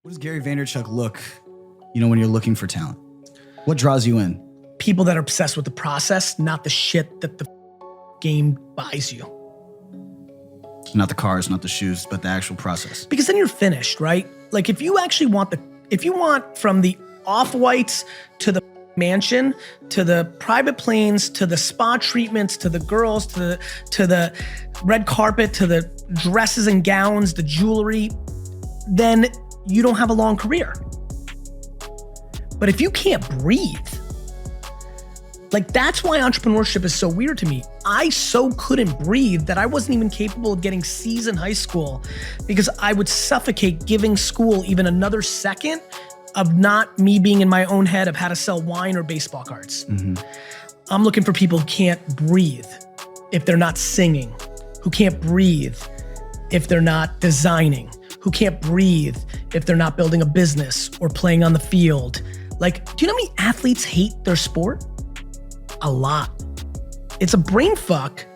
What does Gary Vaynerchuk look, when you're looking for talent? What draws you in? People that are obsessed with the process, not the shit that the game buys you. Not the cars, not the shoes, but the actual process. Because then you're finished, right? Like if you actually want from the off-whites to the mansion, to the private planes, to the spa treatments, to the girls, to the red carpet, to the dresses and gowns, the jewelry, then you don't have a long career. But if you can't breathe, like that's why entrepreneurship is so weird to me. I so couldn't breathe that I wasn't even capable of getting C's in high school because I would suffocate giving school even another second of not me being in my own head of how to sell wine or baseball cards. Mm-hmm. I'm looking for people who can't breathe if they're not singing, who can't breathe if they're not designing, who can't breathe if they're not building a business or playing on the field. Like, do you know how many athletes hate their sport? A lot. It's a brain fuck,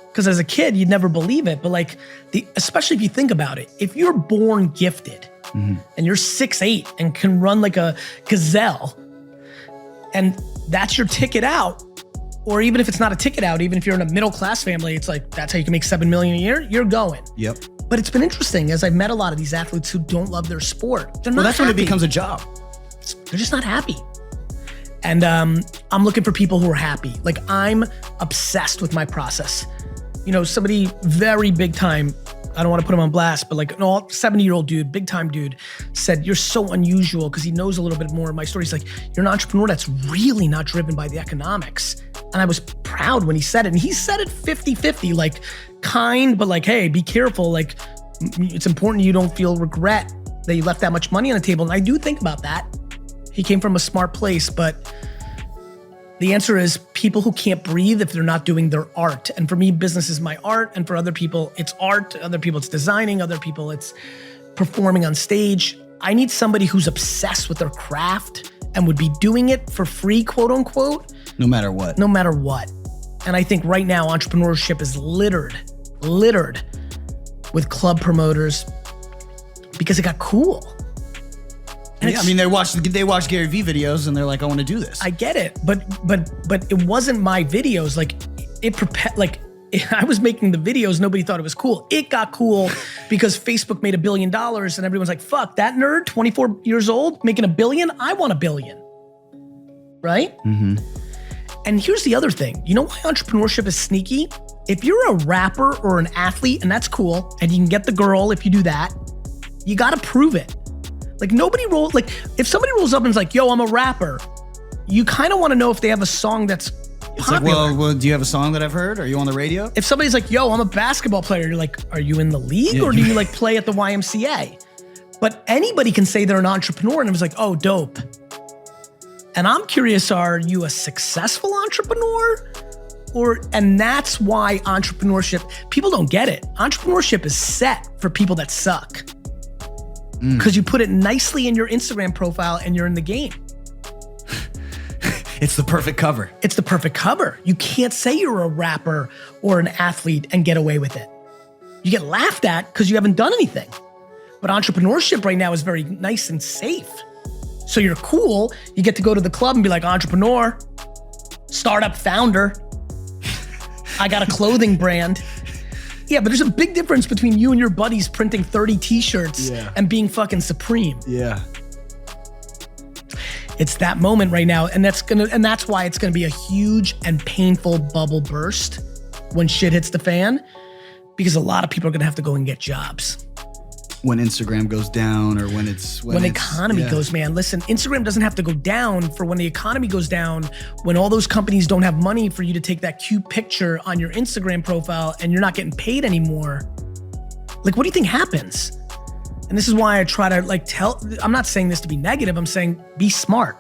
because as a kid, you'd never believe it, but especially if you think about it, if you're born gifted and you're 6'8" and can run like a gazelle, and that's your ticket out, or even if it's not a ticket out, even if you're in a middle-class family, it's like, that's how you can make $7 million a year, you're going. Yep. But it's been interesting as I've met a lot of these athletes who don't love their sport. They're not that's happy. when it becomes a job. They're just not happy. And I'm looking for people who are happy. Like I'm obsessed with my process. Somebody very big time, I don't want to put him on blast, but like an 70-year-old dude, big time dude, said, you're so unusual, because he knows a little bit more of my story. He's like, you're an entrepreneur that's really not driven by the economics. And I was proud when he said it. And he said it 50-50, like kind, but like, hey, be careful. Like it's important you don't feel regret that you left that much money on the table. And I do think about that. He came from a smart place, but the answer is people who can't breathe if they're not doing their art. And for me, business is my art. And for other people, it's art. Other people, it's designing. Other people, it's performing on stage. I need somebody who's obsessed with their craft and would be doing it for free, quote unquote. No matter what. No matter what. And I think right now, entrepreneurship is littered with club promoters because it got cool. Yeah, they watch Garyvee videos and they're like, I want to do this. I get it, but it wasn't my videos. I was making the videos, nobody thought it was cool. It got cool because Facebook made $1 billion and everyone's like, fuck, that nerd, 24 years old, making $1 billion, I want $1 billion, right? Mm-hmm. And here's the other thing. You know why entrepreneurship is sneaky? If you're a rapper or an athlete, and that's cool, and you can get the girl if you do that, you gotta prove it. Like if somebody rolls up and is like, yo, I'm a rapper, you kind of want to know if they have a song that's popular. Like, well, do you have a song that I've heard? Are you on the radio? If somebody's like, yo, I'm a basketball player, you're like, are you in the league or do you like play at the YMCA? But anybody can say they're an entrepreneur and it was like, oh, dope. And I'm curious, are you a successful entrepreneur? And that's why entrepreneurship, people don't get it. Entrepreneurship is set for people that suck. Because you put it nicely in your Instagram profile and you're in the game. It's the perfect cover. It's the perfect cover. You can't say you're a rapper or an athlete and get away with it. You get laughed at because you haven't done anything. But entrepreneurship right now is very nice and safe. So you're cool. You get to go to the club and be like, entrepreneur, startup founder. I got a clothing brand. Yeah, but there's a big difference between you and your buddies printing 30 t-shirts and being fucking supreme. Yeah. It's that moment right now, and that's why it's gonna be a huge and painful bubble burst when shit hits the fan, because a lot of people are gonna have to go and get jobs. When Instagram goes down, or when the economy goes, man, listen, Instagram doesn't have to go down for when the economy goes down, when all those companies don't have money for you to take that cute picture on your Instagram profile and you're not getting paid anymore. Like, what do you think happens? And this is why I try to I'm not saying this to be negative, I'm saying be smart.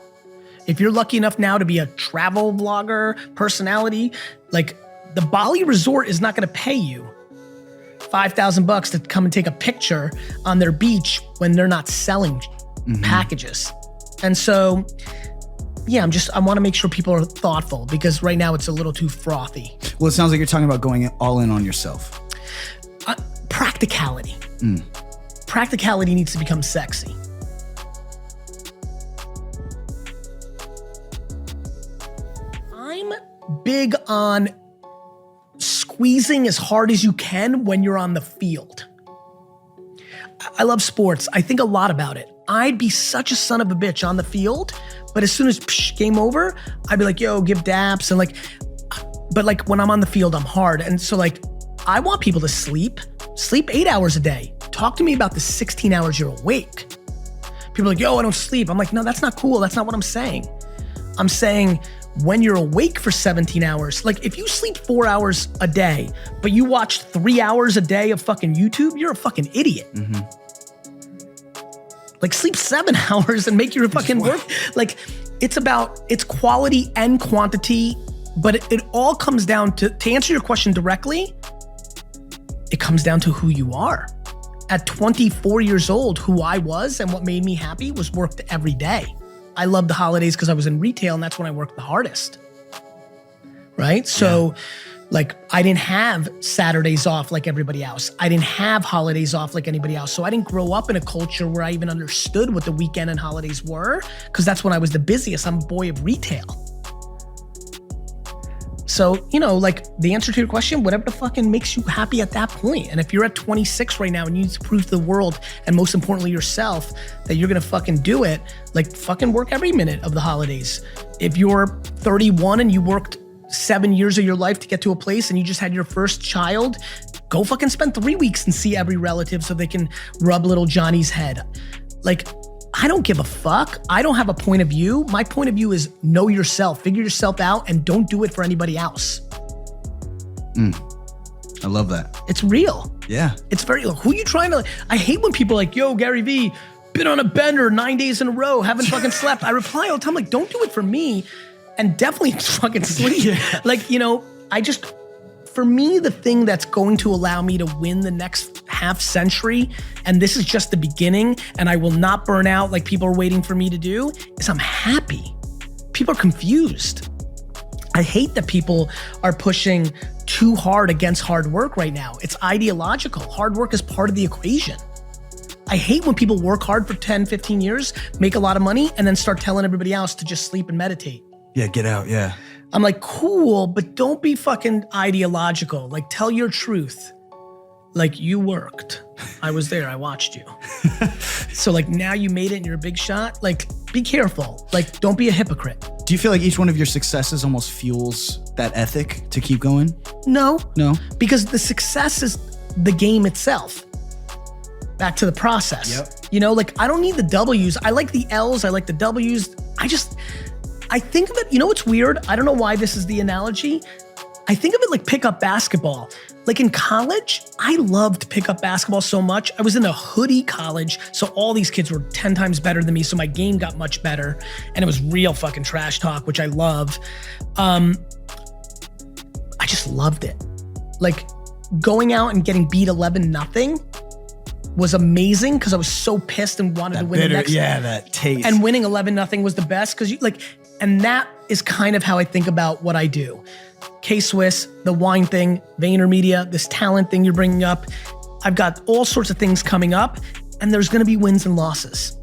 If you're lucky enough now to be a travel vlogger, personality, like the Bali resort is not gonna pay you $5,000 to come and take a picture on their beach when they're not selling packages. And so, yeah, I want to make sure people are thoughtful, because right now it's a little too frothy. Well, it sounds like you're talking about going all in on yourself. Practicality. Practicality needs to become sexy. big on squeezing as hard as you can when you're on the field. I love sports. I think a lot about it. I'd be such a son of a bitch on the field, but as soon as game over, I'd be like, yo, give daps and like, but like when I'm on the field, I'm hard. And so like, I want people to sleep 8 hours a day. Talk to me about the 16 hours you're awake. People are like, yo, I don't sleep. I'm like, no, that's not cool. That's not what I'm saying. I'm saying when you're awake for 17 hours, like if you sleep 4 hours a day, but you watch 3 hours a day of fucking YouTube, you're a fucking idiot. Mm-hmm. Like sleep 7 hours and make your fucking work. Like it's quality and quantity, but it all comes down to answer your question directly, it comes down to who you are. At 24 years old, who I was and what made me happy was worked every day. I loved the holidays because I was in retail and that's when I worked the hardest, right? So like I didn't have Saturdays off like everybody else. I didn't have holidays off like anybody else. So I didn't grow up in a culture where I even understood what the weekend and holidays were because that's when I was the busiest. I'm a boy of retail. So, you know, like the answer to your question, whatever the fucking makes you happy at that point. And if you're at 26 right now and you need to prove to the world and most importantly yourself that you're gonna fucking do it, like fucking work every minute of the holidays. If you're 31 and you worked 7 years of your life to get to a place and you just had your first child, go fucking spend 3 weeks and see every relative so they can rub little Johnny's head. Like, I don't give a fuck. I don't have a point of view. My point of view is know yourself, figure yourself out, and don't do it for anybody else. I love that. It's real. Yeah. It's very, who you trying to, I hate when people are like, yo, Garyvee, been on a bender 9 days in a row, haven't fucking slept. I reply all the time, like, don't do it for me, and definitely fucking sleep. Yeah. Like, you know, for me, the thing that's going to allow me to win the next half century, and this is just the beginning, and I will not burn out like people are waiting for me to do, is I'm happy. People are confused. I hate that people are pushing too hard against hard work right now. It's ideological. Hard work is part of the equation. I hate when people work hard for 10, 15 years, make a lot of money, and then start telling everybody else to just sleep and meditate. Yeah, get out, yeah. I'm like, cool, but don't be fucking ideological. Like, tell your truth. Like, you worked. I was there, I watched you. So like, now you made it and you're a big shot. Like, be careful. Like, don't be a hypocrite. Do you feel like each one of your successes almost fuels that ethic to keep going? No. No? Because the success is the game itself. Back to the process. Yep. You know, like, I don't need the W's. I like the L's, I like the W's. I think of it, you know what's weird? I don't know why this is the analogy. I think of it like pickup basketball. Like in college, I loved pickup basketball so much. I was in a hoodie college, so all these kids were 10 times better than me, so my game got much better, and it was real fucking trash talk, which I love. I just loved it. Like, going out and getting beat 11-0 was amazing because I was so pissed and wanted to win the next. Yeah, that taste. And winning 11-0 was the best because you like, and that is kind of how I think about what I do. K-Swiss, the wine thing, VaynerMedia, this talent thing you're bringing up. I've got all sorts of things coming up, and there's gonna be wins and losses.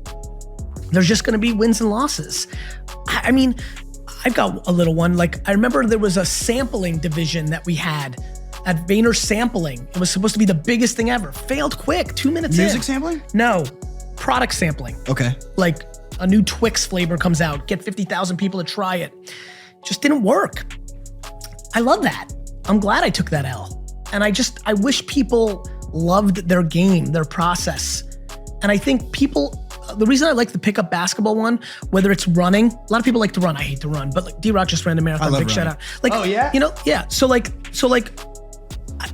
There's just gonna be wins and losses. I mean, I've got a little one. Like, I remember there was a sampling division that we had at Vayner Sampling. It was supposed to be the biggest thing ever. Failed quick, 2 minutes in. Music sampling? No, product sampling. Okay. Like, a new Twix flavor comes out, get 50,000 people to try it. Just didn't work. I love that. I'm glad I took that L. And I wish people loved their game, their process. And I think people, the reason I like the pickup basketball one, whether it's running, a lot of people like to run, I hate to run, but like D-Rock just ran the marathon, big shout out. Like, oh yeah? You know, yeah. So like,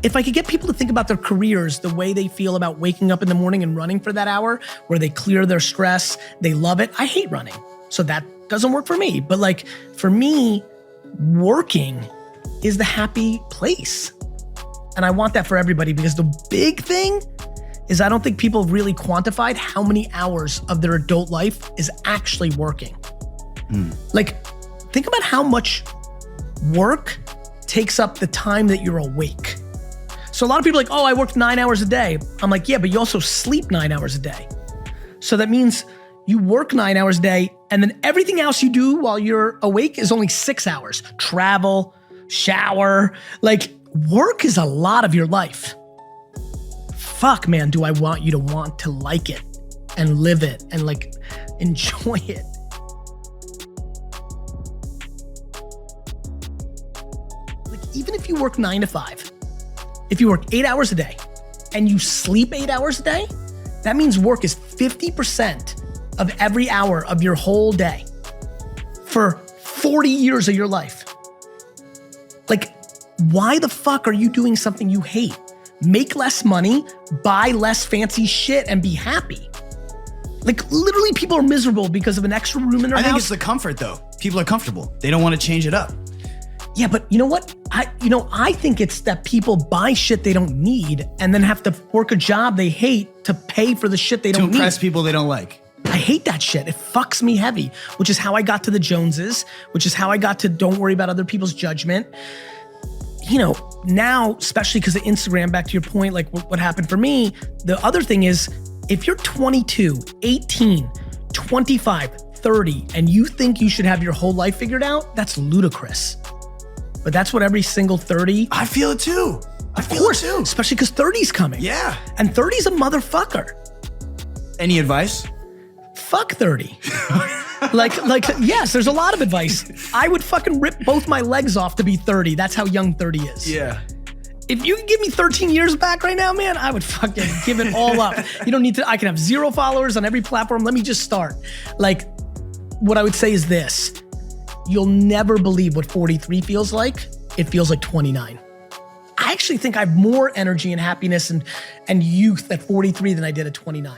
if I could get people to think about their careers, the way they feel about waking up in the morning and running for that hour, where they clear their stress, they love it. I hate running, so that doesn't work for me. But like, for me, working is the happy place. And I want that for everybody, because the big thing is I don't think people have really quantified how many hours of their adult life is actually working. Like, think about how much work takes up the time that you're awake. So a lot of people are like, oh, I worked 9 hours a day. I'm like, yeah, but you also sleep 9 hours a day. So that means you work 9 hours a day, and then everything else you do while you're awake is only 6 hours. Travel, shower. Like, work is a lot of your life. Fuck, man, do I want you to want to like it and live it and like enjoy it. Like, even if you work 9 to 5, if you work 8 hours a day and you sleep 8 hours a day, that means work is 50% of every hour of your whole day for 40 years of your life. Like, why the fuck are you doing something you hate? Make less money, buy less fancy shit, and be happy. Like, literally, people are miserable because of an extra room in their house. I think it's the comfort, though. People are comfortable. They don't want to change it up. Yeah, but you know what? I think it's that people buy shit they don't need and then have to work a job they hate to pay for the shit they don't need. To impress people they don't like. I hate that shit. It fucks me heavy, which is how I got to the Joneses, which is how I got to don't worry about other people's judgment. You know, now, especially because of Instagram, back to your point, like what happened for me, the other thing is, if you're 22, 18, 25, 30, and you think you should have your whole life figured out, that's ludicrous. But that's what every single 30. I feel it too. Of course, especially because 30's coming. Yeah. And 30's a motherfucker. Any advice? Fuck 30. like, yes, there's a lot of advice. I would fucking rip both my legs off to be 30. That's how young 30 is. Yeah. If you can give me 13 years back right now, man, I would fucking give it all up. You don't need to, I can have 0 followers on every platform. Let me just start. Like, what I would say is this. You'll never believe what 43 feels like. It feels like 29. I actually think I have more energy and happiness and youth at 43 than I did at 29.